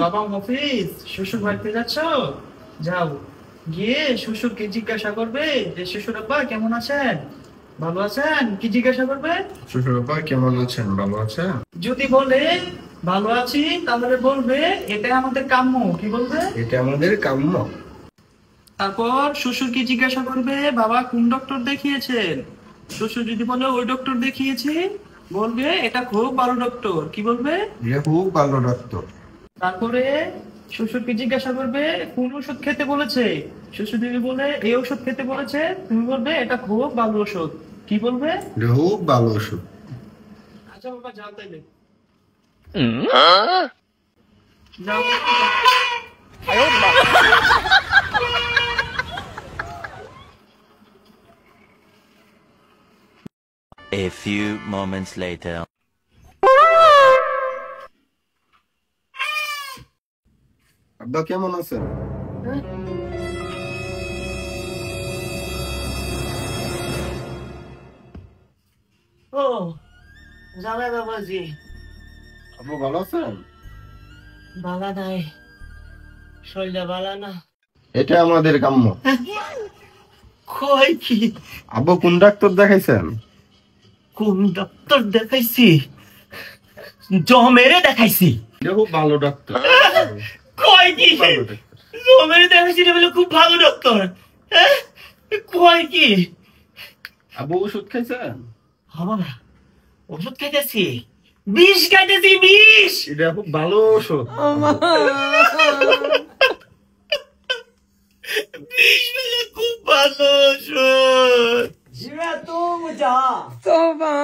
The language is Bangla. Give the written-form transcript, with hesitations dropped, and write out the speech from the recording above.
বাবা মফিজ, শ্বশুর বাড়িতে যাচ্ছ? যাও, গিয়ে শ্বশুরকে জিজ্ঞাসা করবে যে শ্বশুর আব্বা কেমন আছেন, ভালো আছেন, কি জিজ্ঞাসা করবে? শ্বশুর আব্বা কেমন আছেন, ভালো আছেন? যদি বলে ভালো আছি, তাহলে বলবে এটা আমাদের কাম্য। কি বলবে? এটা আমাদের কাম্য। তারপর শ্বশুর কি জিজ্ঞাসা করবে, বাবা কোন ডক্টর দেখিয়েছেন? শ্বশুর যদি বলে ওই ডক্টর দেখিয়েছি, বলবে এটা খুব ভালো ডক্টর। কি বলবে? এটা খুব ভালো ডাক্তার। তারপরে শ্বশুরকে জিজ্ঞাসা করবে কোন ওষুধ খেতে বলেছে? শ্বশুর যদি বলে এই ওষুধ খেতে বলেছে, তুমি বলবে এটা খুব ভালো ওষুধ। কি বলবে? এটা খুব ভালো ওষুধ। আচ্ছা বাবা, যাও তাইলে। যাও। A few moments later. আব্বা কেমন আছেন? ও জামাই বাবাজি, আব্বু ভালো আছেন? বালা নাই, শরীরটা বালা না। এটা আমাদের কাম্য। কই কি? আব্বু কোন ডাক্তার দেখাইছেন? কোন ডক্টর দেখাইছি? জমেরে দেখাইছি। এটা খুব ভালো ডাক্তার। কই কি? ভালো ডাক্তার। জমেরে দেখাইছি বলে খুব ভালো ডক্টর। কই কি? আব্বু ওষুধ খাইছেন? বাবা, ওষুধ খাইতেছি, বিষ খাইতেছি, বিষ। এটা খুব ভালো ওষুধ। বিষ বলে খুব ভালো ওষুধ। तोबा